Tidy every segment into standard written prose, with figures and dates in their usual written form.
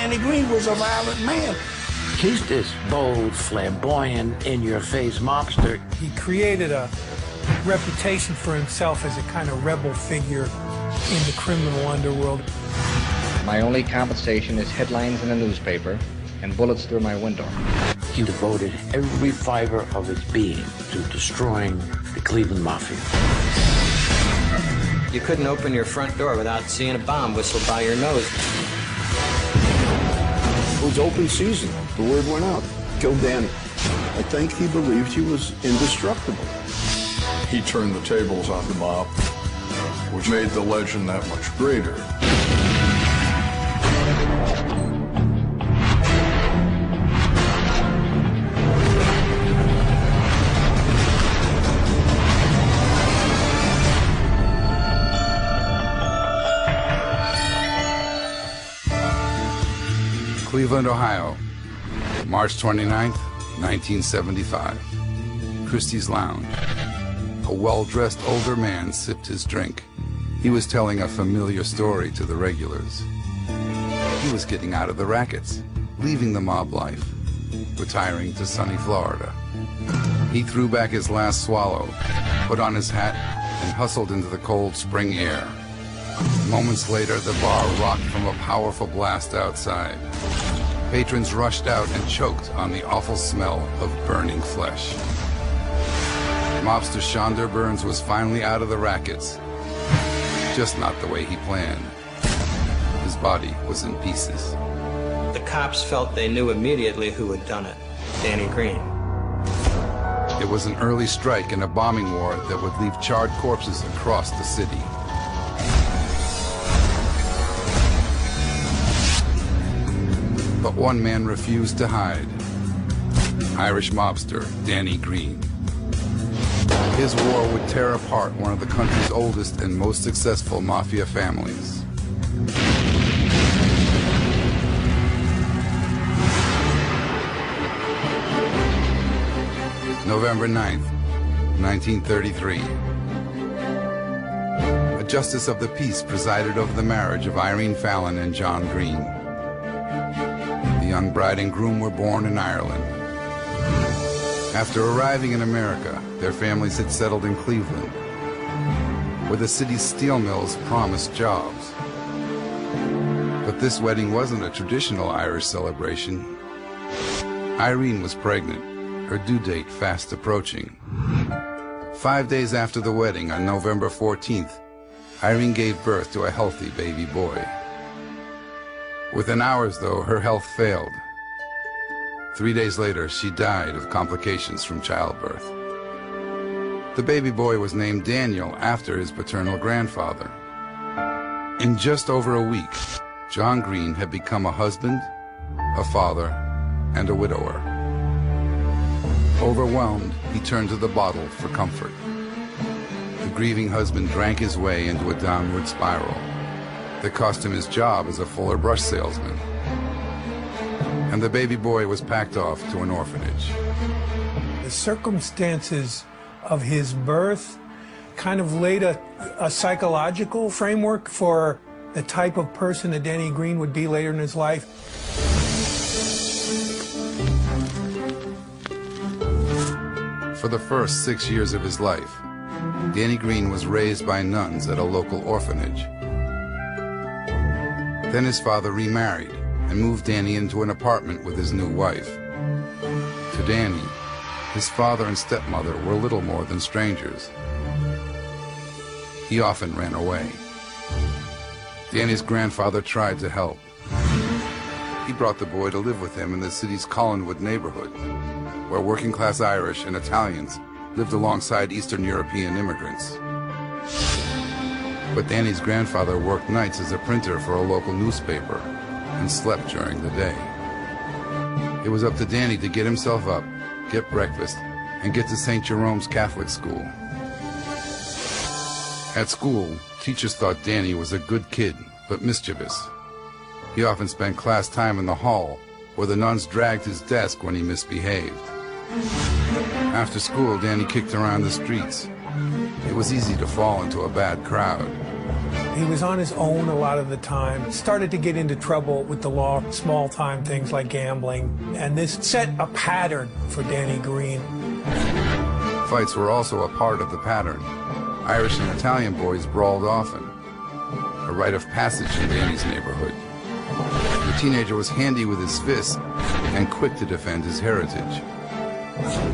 Danny Green was a violent man. He's this bold, flamboyant, in-your-face mobster. He created a reputation for himself as a kind of rebel figure in the criminal underworld. My only compensation is headlines in a newspaper and bullets through my window. He devoted every fiber of his being to destroying the Cleveland Mafia. You couldn't open your front door without seeing a bomb whistle by your nose. It was open season. The word went out. Killed Danny. I think he believed he was indestructible. He turned the tables on the mob, which made the legend that much greater. Cleveland, Ohio, March 29th, 1975. Christie's Lounge. A well-dressed older man sipped his drink. He was telling a familiar story to the regulars. He was getting out of the rackets, leaving the mob life, retiring to sunny Florida. He threw back his last swallow, put on his hat, and hustled into the cold spring air. Moments later, the bar rocked from a powerful blast outside. Patrons rushed out and choked on the awful smell of burning flesh. Mobster Shonder Burns was finally out of the rackets, just not the way he planned. His body was in pieces. The cops felt they knew immediately who had done it, Danny Green. It was an early strike in a bombing war that would leave charred corpses across the city. But one man refused to hide. Irish mobster Danny Green. His war would tear apart one of the country's oldest and most successful mafia families. November 9th, 1933. A justice of the peace presided over the marriage of Irene Fallon and John Green. The young bride and groom were born in Ireland. After arriving in America, their families had settled in Cleveland, where the city's steel mills promised jobs. But this wedding wasn't a traditional Irish celebration. Irene was pregnant, her due date fast approaching. 5 days after the wedding, on November 14th, Irene gave birth to a healthy baby boy. Within hours, though, her health failed. 3 days later, she died of complications from childbirth. The baby boy was named Daniel after his paternal grandfather. In just over a week, John Green had become a husband, a father, and a widower. Overwhelmed, he turned to the bottle for comfort. The grieving husband drank his way into a downward spiral that cost him his job as a Fuller brush salesman. And the baby boy was packed off to an orphanage. The circumstances of his birth kind of laid a psychological framework for the type of person that Danny Green would be later in his life. For the first 6 years of his life, Danny Green was raised by nuns at a local orphanage. Then his father remarried and moved Danny into an apartment with his new wife. To Danny, his father and stepmother were little more than strangers. He often ran away. Danny's grandfather tried to help. He brought the boy to live with him in the city's Collinwood neighborhood, where working-class Irish and Italians lived alongside Eastern European immigrants. But Danny's grandfather worked nights as a printer for a local newspaper and slept during the day. It was up to Danny to get himself up, get breakfast, and get to St. Jerome's Catholic school. At school, teachers thought Danny was a good kid, but mischievous. He often spent class time in the hall, where the nuns dragged his desk when he misbehaved. After school, Danny kicked around the streets. It was easy to fall into a bad crowd. He was on his own a lot of the time, started to get into trouble with the law, small-time things like gambling, and this set a pattern for Danny Green. Fights were also a part of the pattern. Irish and Italian boys brawled often, a rite of passage in Danny's neighborhood. The teenager was handy with his fists and quick to defend his heritage.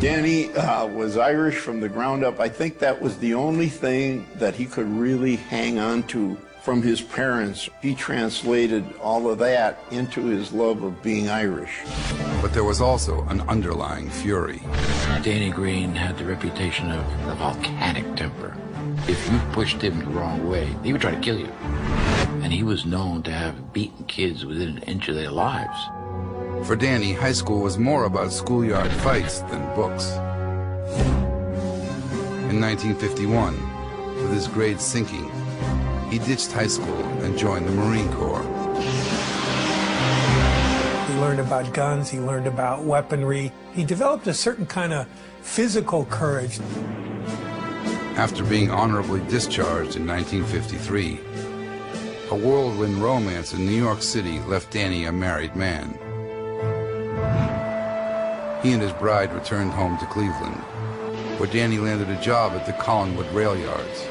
Danny was Irish from the ground up. I think that was the only thing that he could really hang on to from his parents. He translated all of that into his love of being Irish. But there was also an underlying fury. Danny Green had the reputation of a volcanic temper. If you pushed him the wrong way, he would try to kill you. And he was known to have beaten kids within an inch of their lives. For Danny, high school was more about schoolyard fights than books. In 1951, with his grades sinking, he ditched high school and joined the Marine Corps. He learned about guns, he learned about weaponry. He developed a certain kind of physical courage. After being honorably discharged in 1953, a whirlwind romance in New York City left Danny a married man. He and his bride returned home to Cleveland, where Danny landed a job at the Collinwood Rail Yards.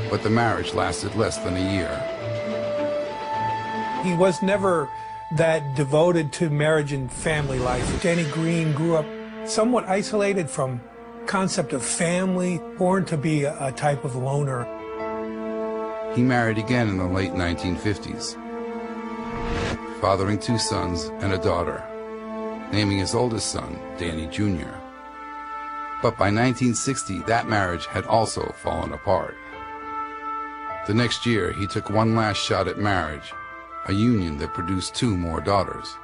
But the marriage lasted less than a year. He was never that devoted to marriage and family life. Danny Green grew up somewhat isolated from concept of family, born to be a type of loner. He married again in the late 1950s, fathering 2 sons and a daughter, naming his oldest son Danny Jr. But by 1960, that marriage had also fallen apart. The next year, he took one last shot at marriage, a union that produced 2 more daughters.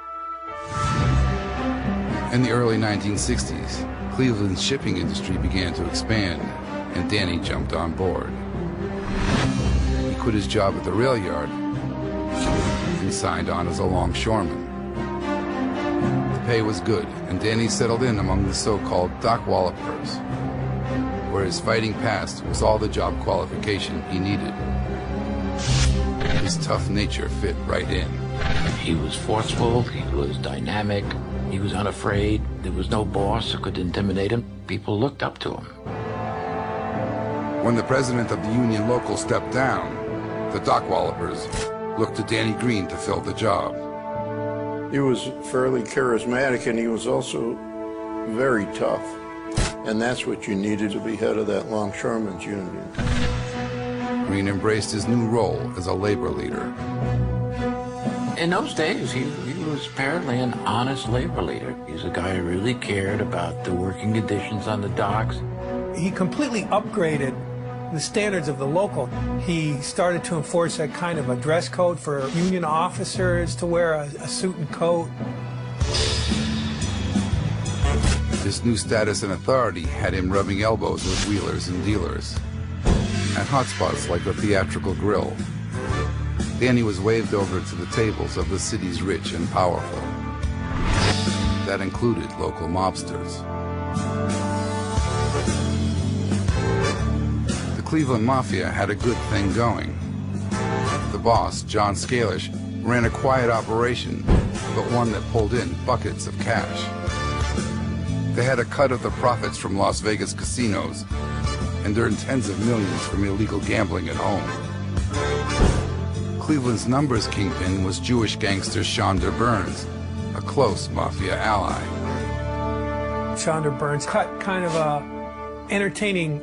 In the early 1960s, Cleveland's shipping industry began to expand, and Danny jumped on board. He quit his job at the rail yard and signed on as a longshoreman. The pay was good, and Danny settled in among the so-called dock wallopers, where his fighting past was all the job qualification he needed. His tough nature fit right in. He was forceful, he was dynamic, he was unafraid. There was no boss who could intimidate him. People looked up to him. When the president of the union local stepped down, the dock wallopers looked to Danny Green to fill the job. He was fairly charismatic, and he was also very tough. And that's what you needed to be head of that longshoremen's union. Green embraced his new role as a labor leader. In those days, he was apparently an honest labor leader. He's a guy who really cared about the working conditions on the docks. He completely upgraded the standards of the local. He started to enforce a kind of a dress code for union officers to wear a suit and coat. This new status and authority had him rubbing elbows with wheelers and dealers at hotspots like the Theatrical Grill. Danny was waved over to the tables of the city's rich and powerful. That included local mobsters. The Cleveland Mafia had a good thing going. The boss, John Scalish, ran a quiet operation, but one that pulled in buckets of cash. They had a cut of the profits from Las Vegas casinos and earned tens of millions from illegal gambling at home. Cleveland's numbers kingpin was Jewish gangster Shonda Burns, a close mafia ally. Shonda Burns cut kind of a entertaining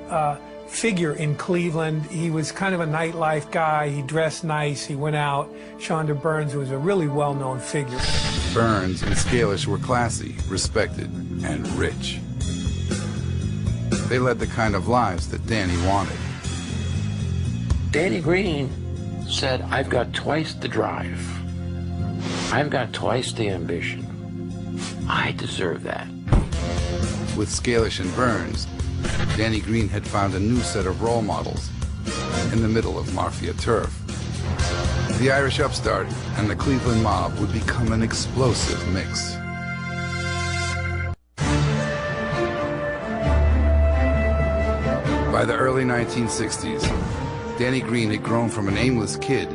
figure in Cleveland. He was kind of a nightlife guy. He dressed nice. He went out. Shonda Burns was a really well-known figure. Burns and Scalish were classy, respected, and rich. They led the kind of lives that Danny wanted. Danny Green said, I've got twice the drive. I've got twice the ambition. I deserve that. With Scalish and Burns, Danny Green had found a new set of role models in the middle of mafia turf. The Irish upstart and the Cleveland mob would become an explosive mix. By the early 1960s, Danny Green had grown from an aimless kid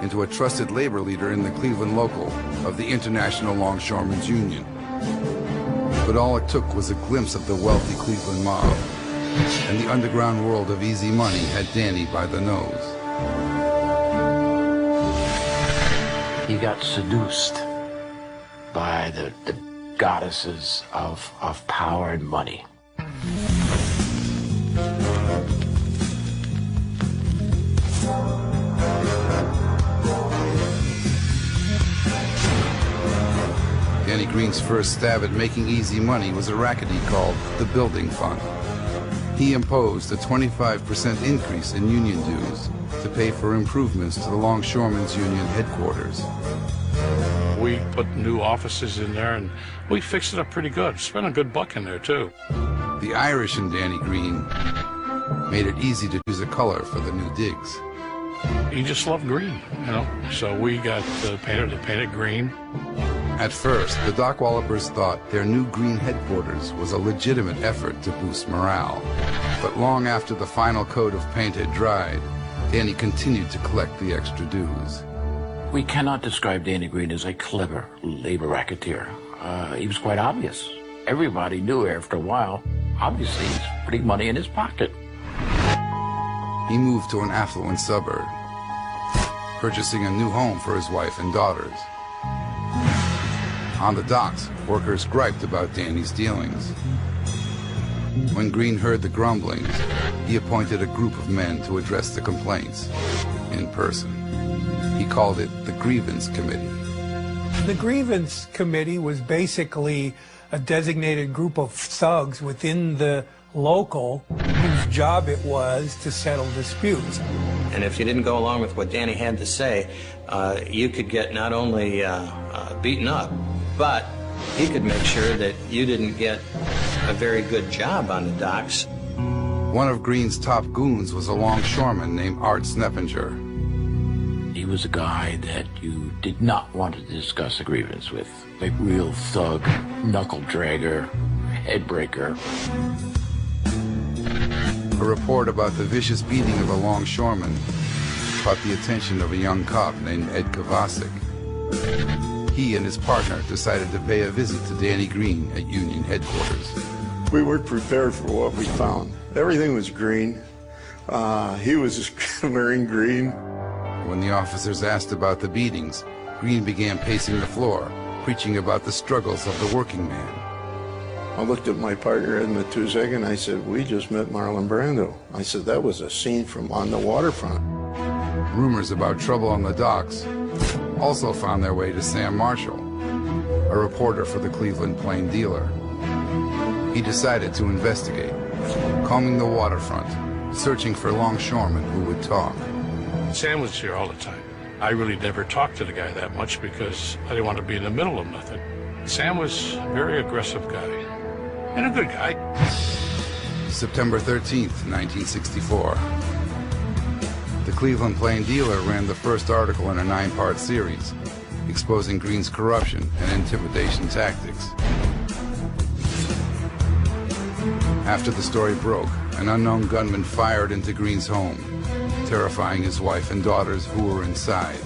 into a trusted labor leader in the Cleveland local of the International Longshoremen's Union. But all it took was a glimpse of the wealthy Cleveland mob, and the underground world of easy money had Danny by the nose. He got seduced by the goddesses of power and money. Danny Green's first stab at making easy money was a racket he called the Building Fund. He imposed a 25% increase in union dues to pay for improvements to the Longshoremen's Union headquarters. We put new offices in there, and we fixed it up pretty good. Spent a good buck in there, too. The Irish in Danny Green made it easy to choose a color for the new digs. He just loved green, you know, so we got painted green. At first, the Dockwallopers thought their new green headquarters was a legitimate effort to boost morale. But long after the final coat of paint had dried, Danny continued to collect the extra dues. We cannot describe Danny Green as a clever labor racketeer. He was quite obvious. Everybody knew after a while, obviously he's putting money in his pocket. He moved to an affluent suburb, purchasing a new home for his wife and daughters. On the docks, workers griped about Danny's dealings. When Green heard the grumblings, he appointed a group of men to address the complaints in person. He called it the Grievance Committee. The Grievance Committee was basically a designated group of thugs within the local whose job it was to settle disputes. And if you didn't go along with what Danny had to say, you could get not only beaten up, but he could make sure that you didn't get a very good job on the docks. One of Green's top goons was a longshoreman named Art Sneppinger. He was a guy that you did not want to discuss a grievance with. A real thug, knuckle dragger, head breaker. A report about the vicious beating of a longshoreman caught the attention of a young cop named Ed Kovacic. He and his partner decided to pay a visit to Danny Green at Union headquarters. We weren't prepared for what we found. Everything was green. He was wearing green. When the officers asked about the beatings, Green began pacing the floor, preaching about the struggles of the working man. I looked at my partner, Ed Matuzek, and I said, we just met Marlon Brando. I said, that was a scene from On the Waterfront. Rumors about trouble on the docks also found their way to Sam Marshall, a reporter for the Cleveland Plain Dealer. He decided to investigate, combing the waterfront, searching for longshoremen who would talk. Sam was here all the time. I really never talked to the guy that much because I didn't want to be in the middle of nothing. Sam was a very aggressive guy and a good guy. September 13th, 1964. The Cleveland Plain Dealer ran the first article in a 9-part series, exposing Green's corruption and intimidation tactics. After the story broke, an unknown gunman fired into Green's home, terrifying his wife and daughters who were inside.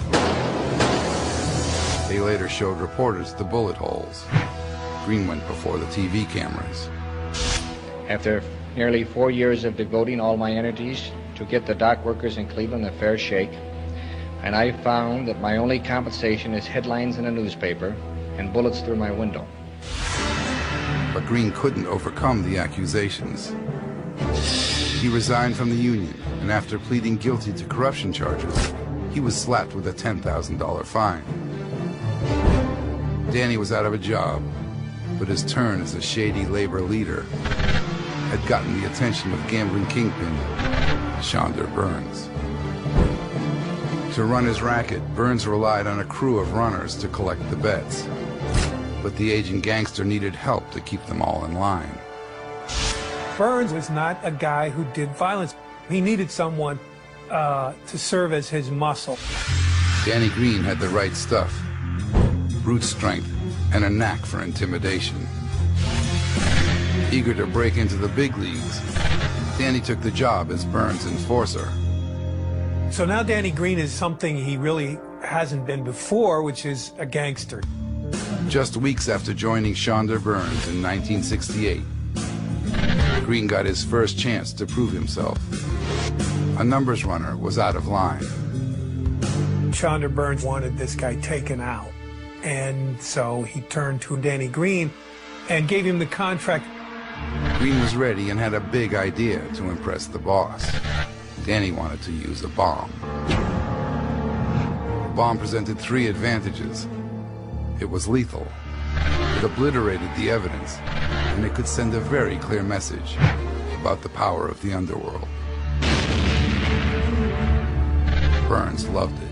They later showed reporters the bullet holes. Green went before the TV cameras. After nearly 4 years of devoting all my energies to get the dock workers in Cleveland a fair shake, and I found that my only compensation is headlines in a newspaper and bullets through my window. But Green couldn't overcome the accusations. He resigned from the union, and after pleading guilty to corruption charges, he was slapped with a $10,000 fine. Danny was out of a job, but his turn as a shady labor leader had gotten the attention of gambling kingpin Shonder Burns. To run his racket, Burns relied on a crew of runners to collect the bets. But the aging gangster needed help to keep them all in line. Burns was not a guy who did violence. He needed someone to serve as his muscle. Danny Green had the right stuff: brute strength and a knack for intimidation. Eager to break into the big leagues, Danny took the job as Burns' enforcer. So now Danny Green is something he really hasn't been before, which is a gangster. Just weeks after joining Shonda Burns in 1968, Green got his first chance to prove himself. A numbers runner was out of line. Shonda Burns wanted this guy taken out, and so he turned to Danny Green and gave him the contract. Green was ready and had a big idea to impress the boss. Danny wanted to use a bomb. The bomb presented 3 advantages. It was lethal, it obliterated the evidence, and it could send a very clear message about the power of the underworld. Burns loved it.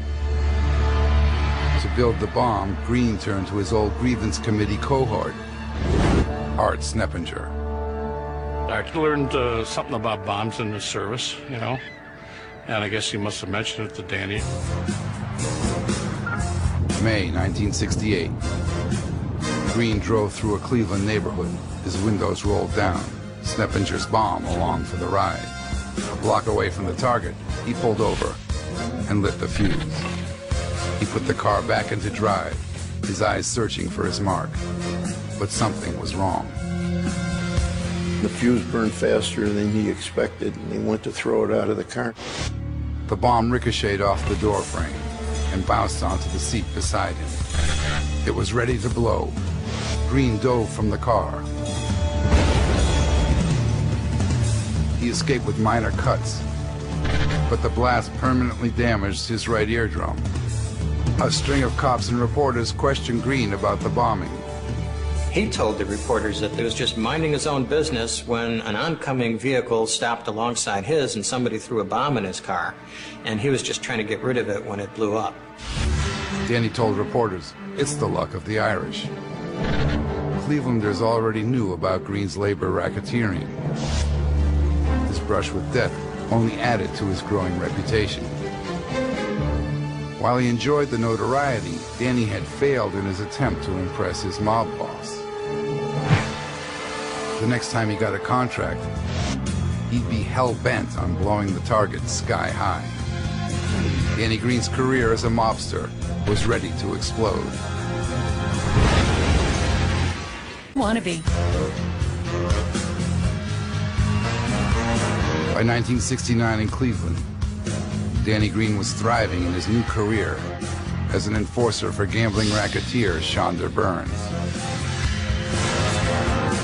To build the bomb, Green turned to his old grievance committee cohort, Art Sneppinger. I learned something about bombs in the service, you know, and I guess he must have mentioned it to Danny. May 1968. Green drove through a Cleveland neighborhood. His windows rolled down, Sneppinger's bomb along for the ride. A block away from the target, he pulled over and lit the fuse. He put the car back into drive, his eyes searching for his mark. But something was wrong. The fuse burned faster than he expected, and he went to throw it out of the car. The bomb ricocheted off the door frame and bounced onto the seat beside him. It was ready to blow. Green dove from the car. He escaped with minor cuts, but the blast permanently damaged his right eardrum. A string of cops and reporters questioned Green about the bombing. He told the reporters that he was just minding his own business when an oncoming vehicle stopped alongside his and somebody threw a bomb in his car, and he was just trying to get rid of it when it blew up. Danny told reporters, it's the luck of the Irish. Clevelanders already knew about Green's labor racketeering. His brush with death only added to his growing reputation. While he enjoyed the notoriety, Danny had failed in his attempt to impress his mob boss. The next time he got a contract, he'd be hell-bent on blowing the target sky high. Danny Green's career as a mobster was ready to explode. Wannabe. By 1969 in Cleveland, Danny Green was thriving in his new career as an enforcer for gambling racketeer Shonda Burns.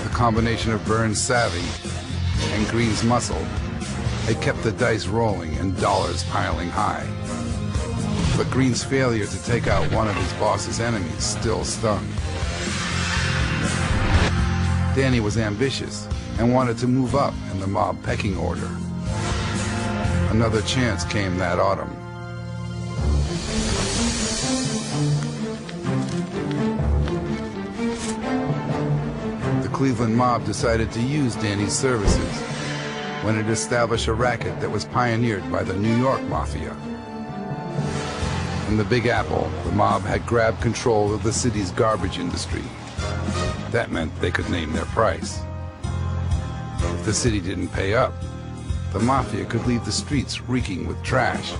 The combination of Burns' savvy and Green's muscle had kept the dice rolling and dollars piling high. But Green's failure to take out one of his boss's enemies still stung. Danny was ambitious and wanted to move up in the mob pecking order. Another chance came that autumn. The Cleveland mob decided to use Danny's services when it established a racket that was pioneered by the New York Mafia. In the Big Apple, the mob had grabbed control of the city's garbage industry. That meant they could name their price. If the city didn't pay up, the Mafia could leave the streets reeking with trash.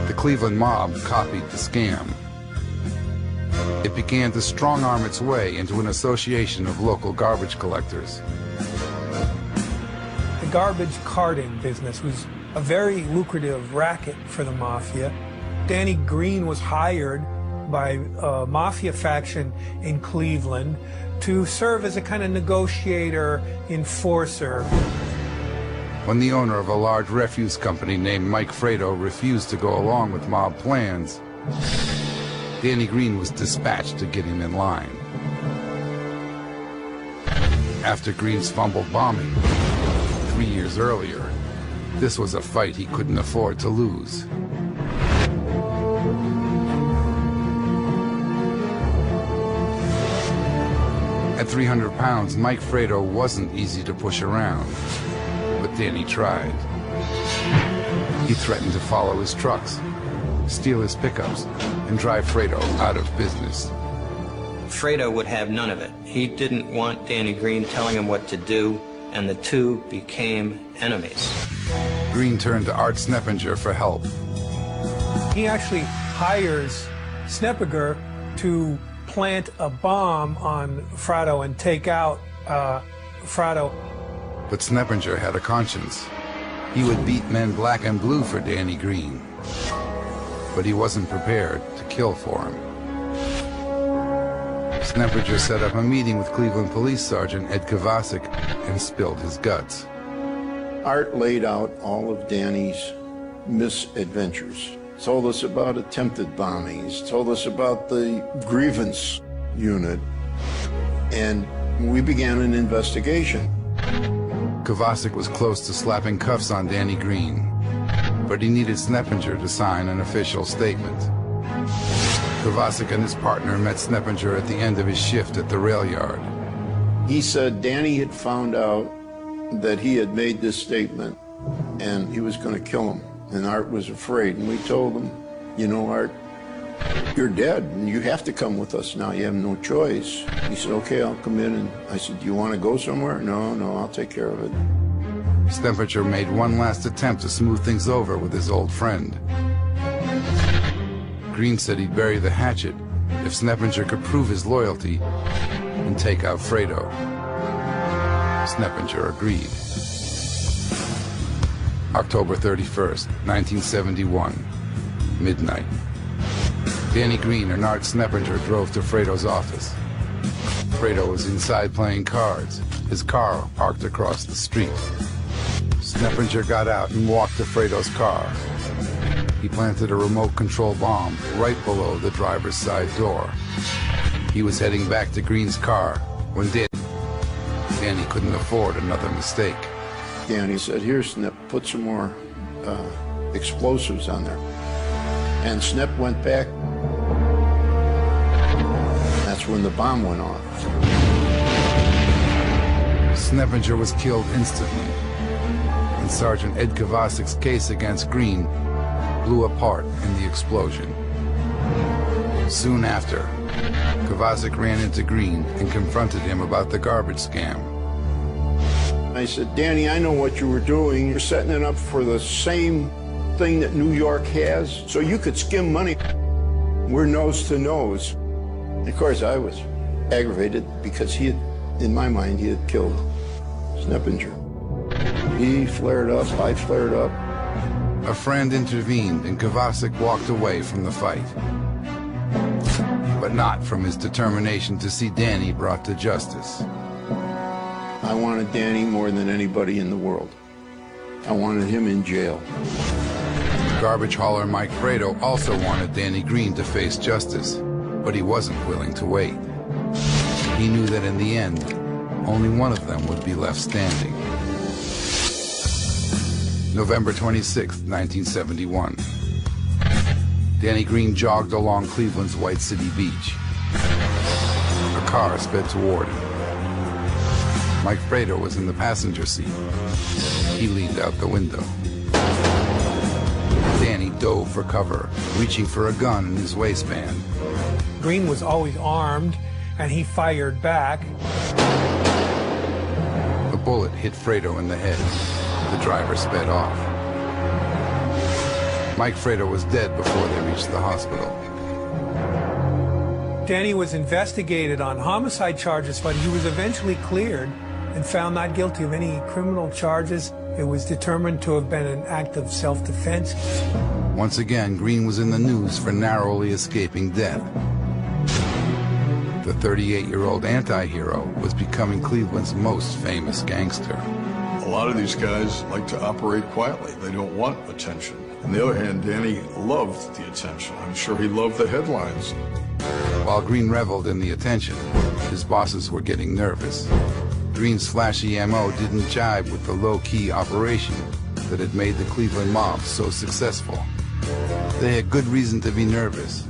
The Cleveland mob copied the scam. It began to strong-arm its way into an association of local garbage collectors. The garbage carting business was a very lucrative racket for the Mafia. Danny Green was hired by a Mafia faction in Cleveland to serve as a kind of negotiator, enforcer. When the owner of a large refuse company named Mike Fredo refused to go along with mob plans, Danny Green was dispatched to get him in line. After Green's fumbled bombing 3 years earlier, this was a fight he couldn't afford to lose. At 300 pounds, Mike Fredo wasn't easy to push around, but Danny tried. He threatened to follow his trucks, steal his pickups, and drive Fredo out of business. Fredo would have none of it. He didn't want Danny Green telling him what to do, and the two became enemies. Green turned to Art Sneppinger for help. He actually hires Sneppinger to plant a bomb on Frado and take out Frado. But Sneppinger had a conscience. He would beat men black and blue for Danny Green. But he wasn't prepared to kill for him. Sneppinger set up a meeting with Cleveland Police Sergeant Ed Kovacic and spilled his guts. Art laid out all of Danny's misadventures. Told us about attempted bombings, told us about the grievance unit, and we began an investigation. Kovacic was close to slapping cuffs on Danny Green, but he needed Sneppinger to sign an official statement. Kovacic and his partner met Sneppinger at the end of his shift at the rail yard. He said Danny had found out that he had made this statement and he was going to kill him, and Art was afraid. And we told him, you know, Art, you're dead and you have to come with us now. You have no choice. He said, okay, I'll come in. And I said, do you want to go somewhere? No, I'll take care of it. Sneppinger made one last attempt to smooth things over with his old friend. Green said he'd bury the hatchet if Sneppinger could prove his loyalty and take out Fredo. Sneppinger agreed. October 31st, 1971, midnight. Danny Green and Art Sneppinger drove to Fredo's office. Fredo was inside playing cards, his car parked across the street. Sneppinger got out and walked to Fredo's car. He planted a remote control bomb right below the driver's side door. He was heading back to Green's car when Danny couldn't afford another mistake. Danny said, here, Snip, put some more explosives on there. And Snip went back. That's when the bomb went off. Sneppinger was killed instantly, and Sergeant Ed Kovacic's case against Green blew apart in the explosion. Soon after, Kovacic ran into Green and confronted him about the garbage scam. I said, Danny, I know what you were doing. You're setting it up for the same thing that New York has, so you could skim money. We're nose to nose. And of course, I was aggravated because he had, in my mind, he had killed Sneppinger. He flared up, I flared up. A friend intervened and Kovacic walked away from the fight. But not from his determination to see Danny brought to justice. I wanted Danny more than anybody in the world. I wanted him in jail. Garbage hauler Mike Fredo also wanted Danny Green to face justice, but he wasn't willing to wait. He knew that in the end, only one of them would be left standing. November 26, 1971. Danny Green jogged along Cleveland's White City Beach. A car sped toward him. Mike Fredo was in the passenger seat. He leaned out the window. Danny dove for cover, reaching for a gun in his waistband. Green was always armed, and he fired back. The bullet hit Fredo in the head. The driver sped off. Mike Fredo was dead before they reached the hospital. Danny was investigated on homicide charges, but he was eventually cleared and found not guilty of any criminal charges. It was determined to have been an act of self-defense. Once again, Green was in the news for narrowly escaping death. The 38-year-old anti-hero was becoming Cleveland's most famous gangster. A lot of these guys like to operate quietly. They don't want attention. On the other hand, Danny loved the attention. I'm sure he loved the headlines. While Green reveled in the attention, his bosses were getting nervous. Green's flashy MO didn't jibe with the low-key operation that had made the Cleveland mob so successful. They had good reason to be nervous.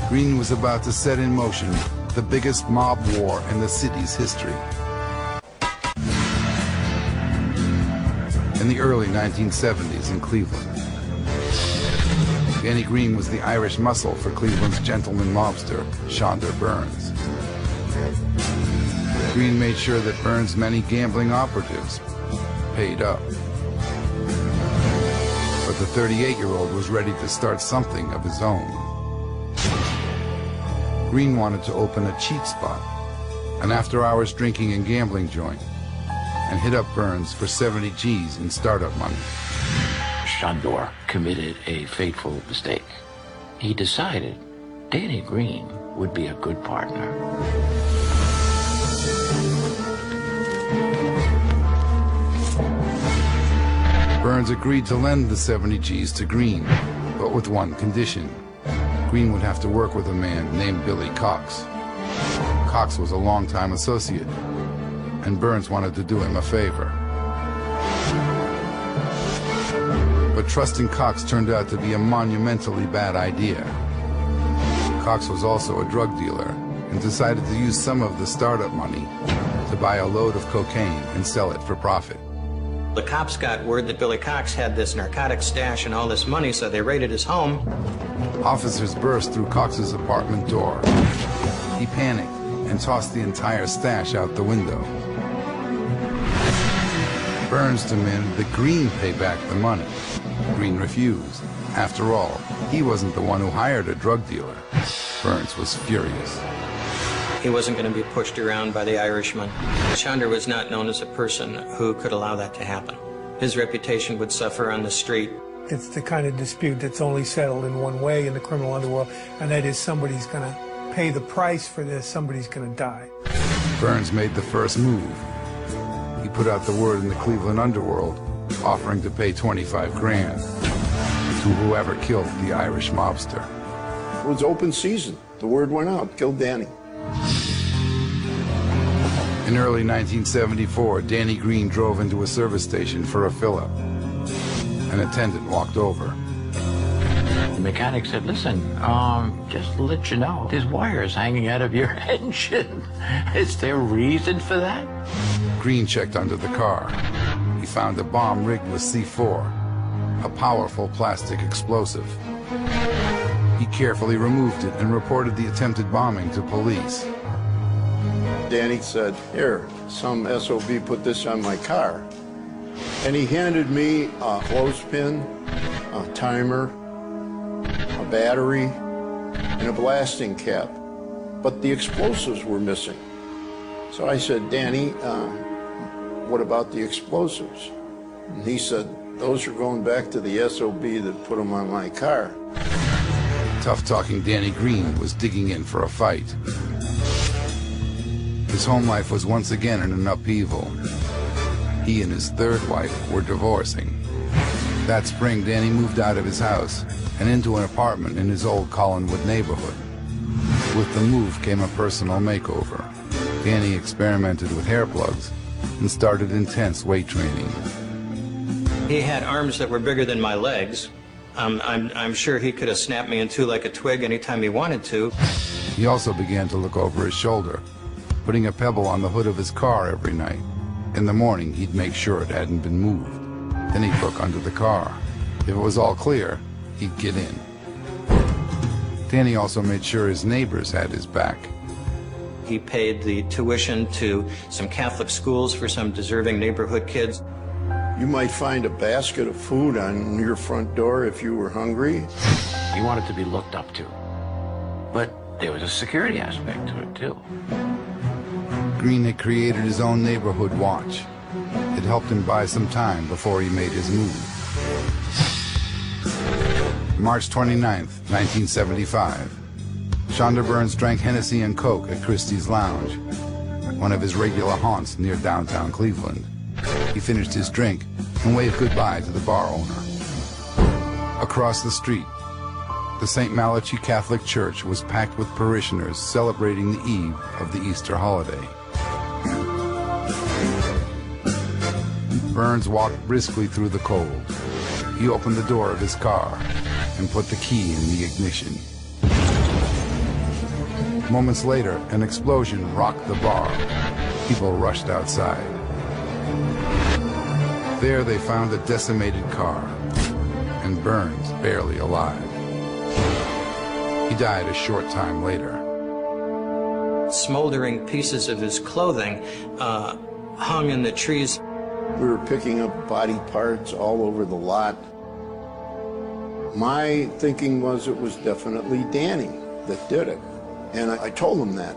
Green was about to set in motion the biggest mob war in the city's history. In the early 1970s in Cleveland, Danny Green was the Irish muscle for Cleveland's gentleman mobster, Shonda Burns. Green made sure that Burns' many gambling operatives paid up. But the 38-year-old was ready to start something of his own. Green wanted to open a cheat spot, an after-hours drinking and gambling joint, and hit up Burns for 70 G's in startup money. Shandor committed a fateful mistake. He decided Danny Green would be a good partner. Burns agreed to lend the 70 G's to Green, but with one condition. Green would have to work with a man named Billy Cox. Cox was a longtime associate, and Burns wanted to do him a favor. But trusting Cox turned out to be a monumentally bad idea. Cox was also a drug dealer and decided to use some of the startup money to buy a load of cocaine and sell it for profit. The cops got word that Billy Cox had this narcotic stash and all this money, so they raided his home. Officers burst through Cox's apartment door. He panicked and tossed the entire stash out the window. Burns demanded that Green pay back the money. Green refused. After all, he wasn't the one who hired a drug dealer. Burns was furious. He wasn't going to be pushed around by the Irishman. Chandra was not known as a person who could allow that to happen. His reputation would suffer on the street. It's the kind of dispute that's only settled in one way in the criminal underworld, and that is somebody's going to pay the price for this, somebody's going to die. Burns made the first move. He put out the word in the Cleveland underworld, offering to pay 25 grand to whoever killed the Irish mobster. It was open season. The word went out, killed Danny. In early 1974, Danny Green drove into a service station for a fill-up. An attendant walked over. The mechanic said, listen, just to let you know, there's wires hanging out of your engine. Is there a reason for that? Green checked under the car. He found a bomb rigged with C4, a powerful plastic explosive. He carefully removed it and reported the attempted bombing to police. Danny said, here, some SOB put this on my car. And he handed me a clothespin, a timer, a battery, and a blasting cap. But the explosives were missing. So I said, Danny, what about the explosives? And he said, those are going back to the SOB that put them on my car. Tough-talking Danny Green was digging in for a fight. His home life was once again in an upheaval. He and his third wife were divorcing. That spring, Danny moved out of his house and into an apartment in his old Collinwood neighborhood. With the move came a personal makeover. Danny experimented with hair plugs and started intense weight training. He had arms that were bigger than my legs. I'm sure he could have snapped me in two like a twig anytime he wanted to. He also began to look over his shoulder, putting a pebble on the hood of his car every night. In the morning, he'd make sure it hadn't been moved. Then he'd look under the car. If it was all clear, he'd get in. Danny also made sure his neighbors had his back. He paid the tuition to some Catholic schools for some deserving neighborhood kids. You might find a basket of food on your front door if you were hungry. He wanted to be looked up to. But there was a security aspect to it, too. Green had created his own neighborhood watch. It helped him buy some time before he made his move. March 29th, 1975. Chandra Burns drank Hennessy and Coke at Christie's Lounge, one of his regular haunts near downtown Cleveland. He finished his drink and waved goodbye to the bar owner. Across the street, the St. Malachi Catholic Church was packed with parishioners celebrating the eve of the Easter holiday. Burns walked briskly through the cold. He opened the door of his car and put the key in the ignition. Moments later, an explosion rocked the bar. People rushed outside. There they found a decimated car, and Burns barely alive. He died a short time later. Smoldering pieces of his clothing hung in the trees. We were picking up body parts all over the lot. My thinking was it was definitely Danny that did it. And I told him that.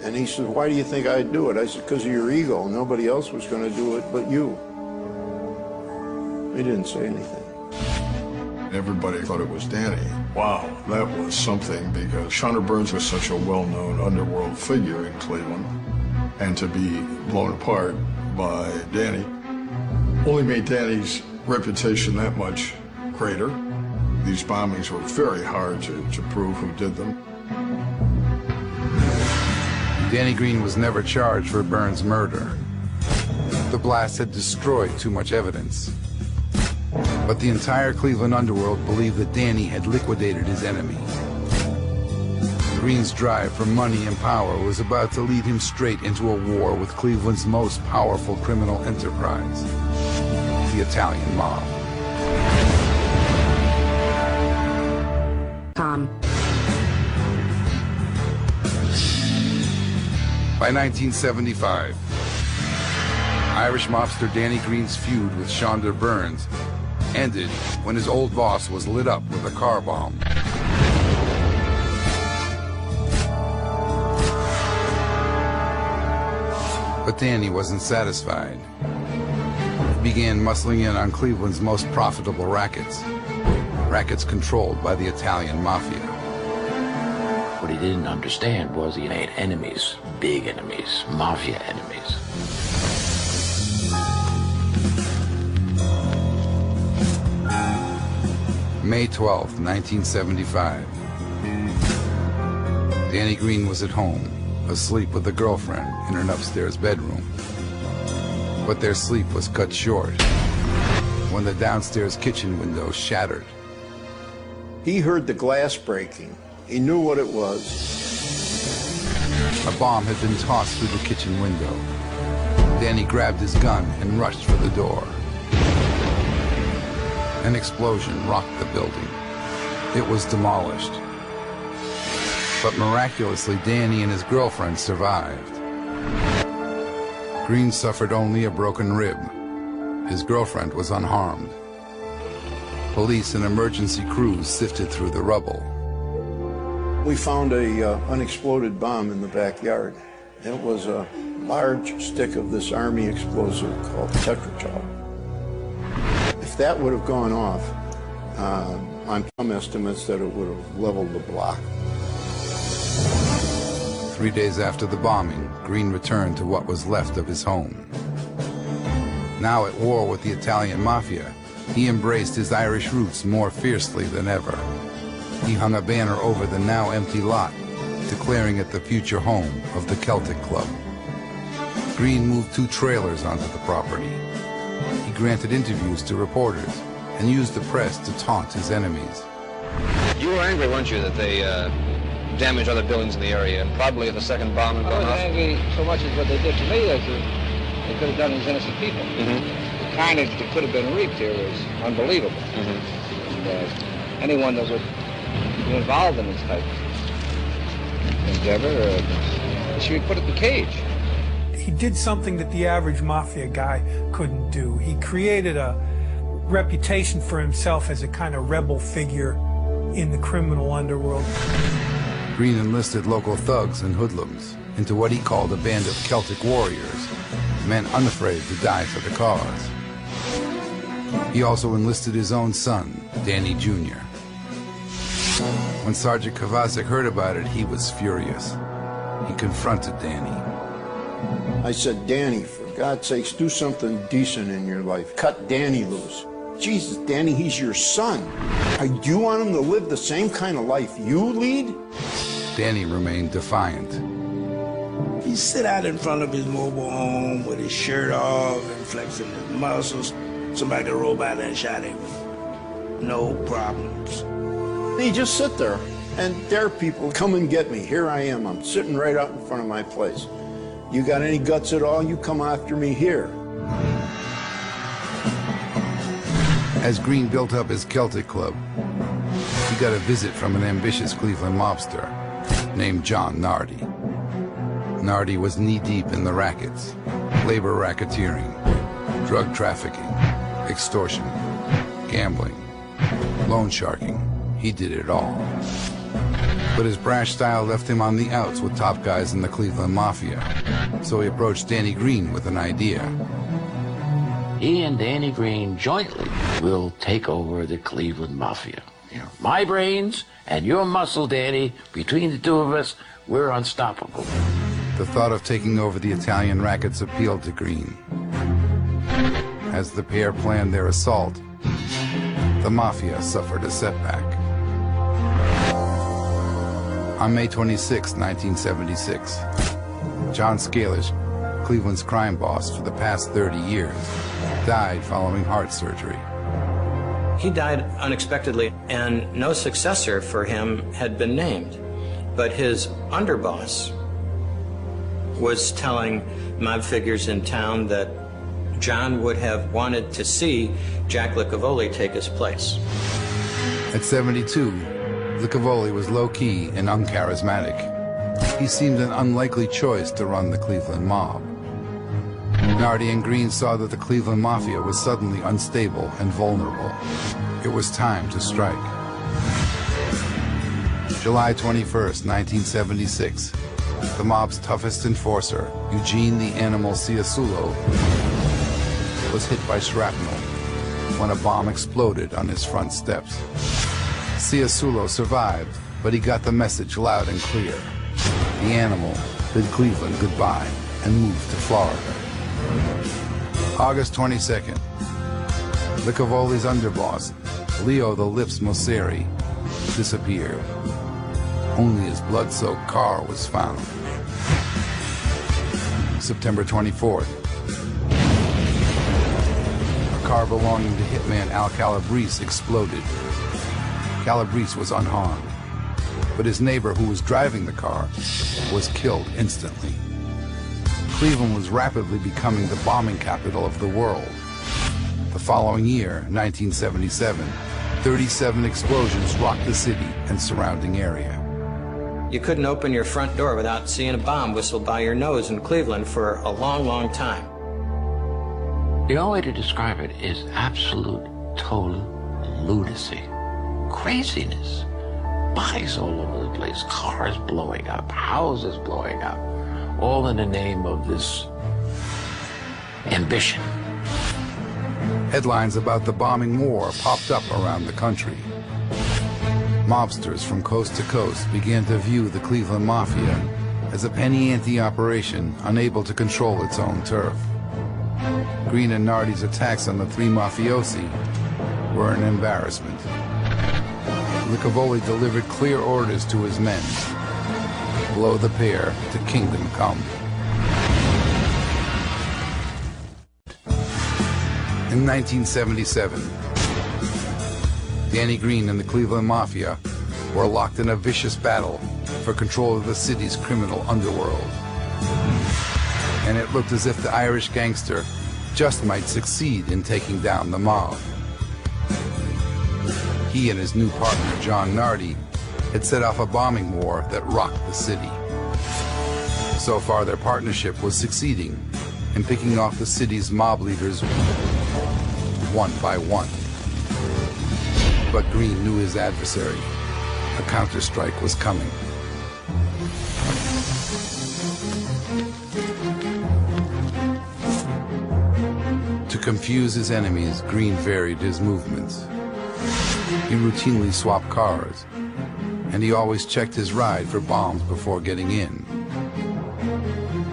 And he said, "Why do you think I'd do it?" I said, "Because of your ego. Nobody else was going to do it but you." He didn't say anything. Everybody thought it was Danny. Wow, that was something, because Shonda Burns was such a well-known underworld figure in Cleveland, and to be blown apart by Danny only made Danny's reputation that much greater. These bombings were very hard to prove who did them. Danny Green was never charged for Burns' murder. The blast had destroyed too much evidence. But the entire Cleveland underworld believed that Danny had liquidated his enemy. Green's drive for money and power was about to lead him straight into a war with Cleveland's most powerful criminal enterprise, the Italian mob. By 1975, Irish mobster Danny Green's feud with Shonda Burns ended when his old boss was lit up with a car bomb. But Danny wasn't satisfied. He began muscling in on Cleveland's most profitable rackets controlled by the Italian mafia. What he didn't understand was he made enemies, big enemies, mafia enemies. May 12th, 1975. Danny Green was at home, asleep with a girlfriend in an upstairs bedroom. But their sleep was cut short when the downstairs kitchen window shattered. He heard the glass breaking. He knew what it was. A bomb had been tossed through the kitchen window. Danny grabbed his gun and rushed for the door. An explosion rocked the building. It was demolished. But miraculously, Danny and his girlfriend survived. Green suffered only a broken rib. His girlfriend was unharmed. Police and emergency crews sifted through the rubble. We found a unexploded bomb in the backyard. It was a large stick of this army explosive called Tetratol. If that would have gone off, on some estimates that it would have leveled the block. 3 days after the bombing, Green returned to what was left of his home. Now at war with the Italian mafia, he embraced his Irish roots more fiercely than ever. He hung a banner over the now empty lot, declaring it the future home of the Celtic Club. Green moved 2 trailers onto the property. He granted interviews to reporters and used the press to taunt his enemies. You were angry, weren't you, that they damaged other buildings in the area, and probably the second bomb had I gone wasn't off? angry so much as what they did to me as they could have done as innocent people. The carnage that could have been reaped here was unbelievable. And anyone that would be involved in this type of endeavor should be put in the cage. He did something that the average mafia guy couldn't do. He created a reputation for himself as a kind of rebel figure in the criminal underworld. Green enlisted local thugs and hoodlums into what he called a band of Celtic warriors, men unafraid to die for the cause. He also enlisted his own son, Danny Jr. When Sergeant Kovacic heard about it, he was furious. He confronted Danny. I said, "Danny, for God's sakes, do something decent in your life. Cut Danny loose." "Jesus, Danny, he's your son. Do you want him to live the same kind of life you lead?" Danny remained defiant. He sit out in front of his mobile home with his shirt off and flexing his muscles. Somebody could roll by there and shot him. No problems. He just sit there and dare people, "Come and get me. Here I am. I'm sitting right out in front of my place. You got any guts at all? You come after me here." As Green built up his Celtic Club, he got a visit from an ambitious Cleveland mobster named John Nardi. Nardi was knee-deep in the rackets, labor racketeering, Drug trafficking, extortion, gambling, loan sharking. He did it all. But his brash style left him on the outs with top guys in the Cleveland Mafia. So he approached Danny Green with an idea. He and Danny Green jointly will take over the Cleveland Mafia. You know, my brains and your muscle, Danny, between the two of us, we're unstoppable. The thought of taking over the Italian rackets appealed to Green. As the pair planned their assault, the Mafia suffered a setback. On May 26, 1976, John Scalish, Cleveland's crime boss for the past 30 years, died following heart surgery. He died unexpectedly, and no successor for him had been named. But his underboss was telling mob figures in town that John would have wanted to see Jack Licavoli take his place. At 72, Licavoli was low-key and uncharismatic. He seemed an unlikely choice to run the Cleveland mob. Nardi and Green saw that the Cleveland Mafia was suddenly unstable and vulnerable. It was time to strike. July 21st, 1976, the mob's toughest enforcer, Eugene the Animal Ciasulo, was hit by shrapnel when a bomb exploded on his front steps. Ciasulo survived, but he got the message loud and clear. The Animal bid Cleveland goodbye and moved to Florida. August 22nd, Licavoli's underboss, Leo the Lips Mosseri, disappeared. Only his blood-soaked car was found. September 24th, a car belonging to hitman Al Calabrese exploded. Calabrese was unharmed, but his neighbor who was driving the car was killed instantly. Cleveland was rapidly becoming the bombing capital of the world. The following year, 1977, 37 explosions rocked the city and surrounding area. You couldn't open your front door without seeing a bomb whistled by your nose in Cleveland for a long, long time. The only way to describe it is absolute, total lunacy. Craziness. Bodies all over the place, cars blowing up, houses blowing up, all in the name of this ambition. Headlines about the bombing war popped up around the country. Mobsters from coast to coast began to view the Cleveland Mafia as a penny ante operation unable to control its own turf. Green and Nardi's attacks on the three mafiosi were an embarrassment. Licavoli delivered clear orders to his men: blow the pair to kingdom come. In 1977, Danny Green and the Cleveland Mafia were locked in a vicious battle for control of the city's criminal underworld. And it looked as if the Irish gangster just might succeed in taking down the mob. He and his new partner, John Nardi, had set off a bombing war that rocked the city. So far, their partnership was succeeding in picking off the city's mob leaders one by one. But Green knew his adversary. A counterstrike was coming. To confuse his enemies, Green varied his movements. He routinely swapped cars, and he always checked his ride for bombs before getting in.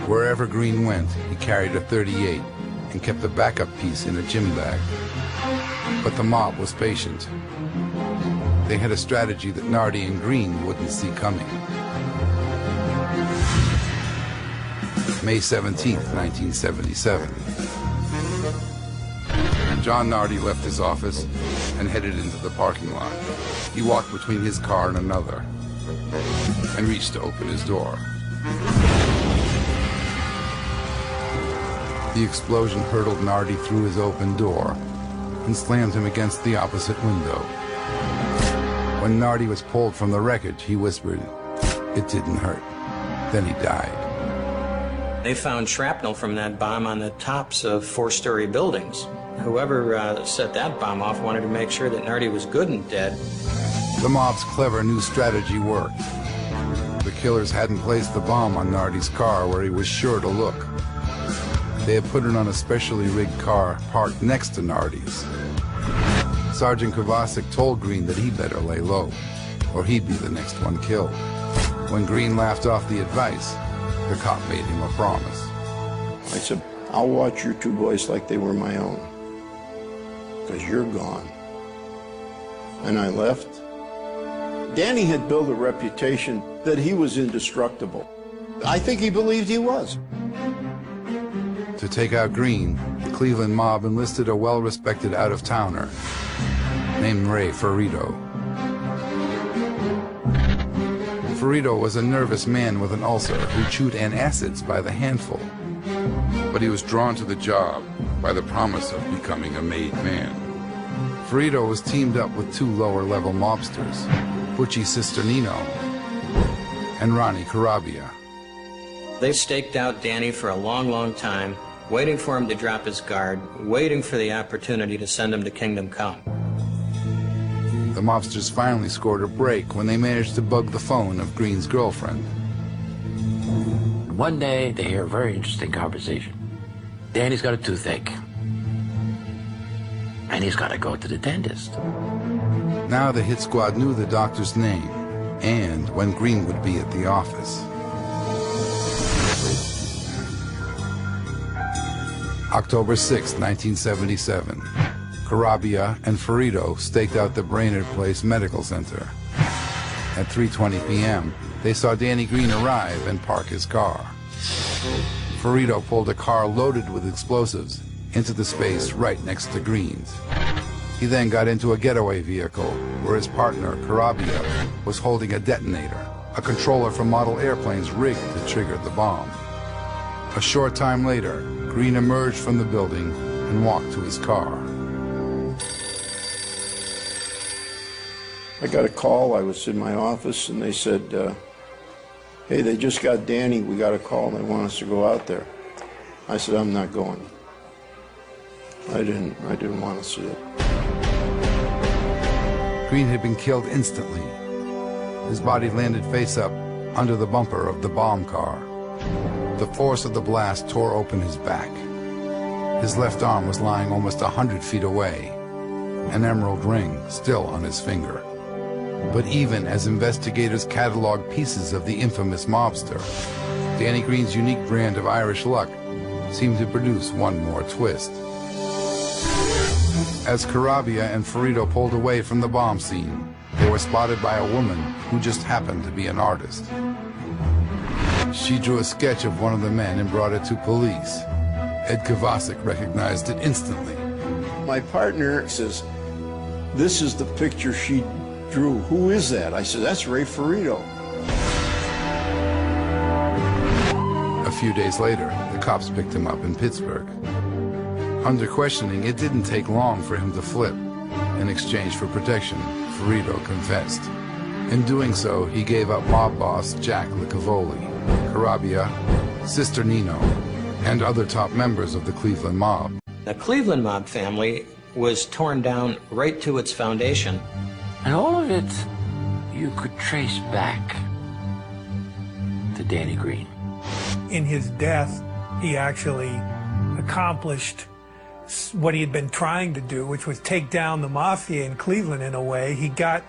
Wherever Green went, he carried a .38 and kept a backup piece in a gym bag. But the mob was patient. They had a strategy that Nardi and Green wouldn't see coming. May 17th, 1977. John Nardi left his office and headed into the parking lot. He walked between his car and another and reached to open his door. The explosion hurtled Nardi through his open door and slammed him against the opposite window. When Nardi was pulled from the wreckage, he whispered, "It didn't hurt." Then he died. They found shrapnel from that bomb on the tops of 4-story buildings. Whoever set that bomb off wanted to make sure that Nardi was good and dead. The mob's clever new strategy worked. The killers hadn't placed the bomb on Nardi's car where he was sure to look. They had put it on a specially rigged car parked next to Nardi's. Sergeant Kovacic told Green that he better lay low, or he'd be the next one killed. When Green laughed off the advice, the cop made him a promise. I said, I'll watch your 2 boys like they were my own, because you're gone. And I left. Danny had built a reputation that he was indestructible. I think he believed he was. To take out Green, the Cleveland mob enlisted a well-respected out-of-towner named Ray Ferrito. Ferrito was a nervous man with an ulcer who chewed antacids by the handful. But he was drawn to the job by the promise of becoming a made man. Ferrito was teamed up with 2 lower-level mobsters, Butchie Cisternino and Ronnie Carabia. They staked out Danny for a long, long time, waiting for him to drop his guard, waiting for the opportunity to send him to Kingdom Come. The mobsters finally scored a break when they managed to bug the phone of Green's girlfriend. One day, they hear a very interesting conversation. Danny's got a toothache, and he's got to go to the dentist. Now the hit squad knew the doctor's name and when Green would be at the office. October 6, 1977. Carabia and Ferrito staked out the Brainerd Place Medical Center. At 3:20 p.m., they saw Danny Green arrive and park his car. Ferrito pulled a car loaded with explosives into the space right next to Green's. He then got into a getaway vehicle where his partner, Carabia, was holding a detonator, a controller from model airplanes rigged to trigger the bomb. A short time later, Green emerged from the building and walked to his car. I got a call. I was in my office, and they said, hey, they just got Danny. We got a call. They want us to go out there. I said, I'm not going. I didn't want to see it. Green had been killed instantly. His body landed face up under the bumper of the bomb car. The force of the blast tore open his back. His left arm was lying almost 100 feet away, an emerald ring still on his finger. But even as investigators cataloged pieces of the infamous mobster, Danny Green's unique brand of Irish luck seemed to produce one more twist. As Carabia and Ferrito pulled away from the bomb scene, they were spotted by a woman who just happened to be an artist. She drew a sketch of one of the men and brought it to police. Ed Kovacic recognized it instantly. My partner says, this is the picture she drew. Who is that? I said, that's Ray Ferrito. A few days later, the cops picked him up in Pittsburgh. Under questioning, it didn't take long for him to flip. In exchange for protection, Ferrito confessed. In doing so, he gave up mob boss Jack Licavoli, Carabia, Cisternino, and other top members of the Cleveland mob. The Cleveland mob family was torn down right to its foundation. And all of it you could trace back to Danny Green. In his death, he actually accomplished what he had been trying to do, which was take down the mafia in Cleveland in a way. He got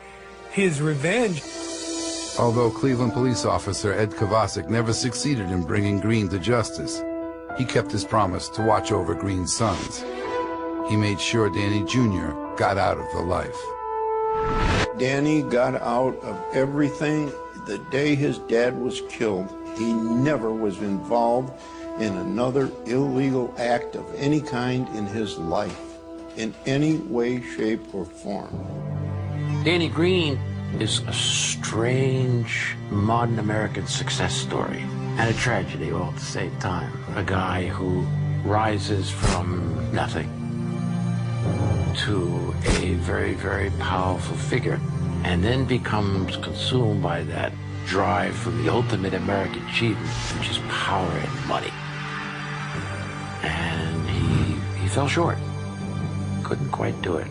his revenge. Although Cleveland police officer Ed Kovacic never succeeded in bringing Green to justice, he kept his promise to watch over Green's sons. He made sure Danny Jr. got out of the life. Danny got out of everything. The day his dad was killed, he never was involved in another illegal act of any kind in his life, in any way, shape, or form. Danny Green is a strange modern American success story and a tragedy all at the same time. A guy who rises from nothing to a very, very powerful figure and then becomes consumed by that drive for the ultimate American achievement, which is power and money. And he fell short. Couldn't quite do it.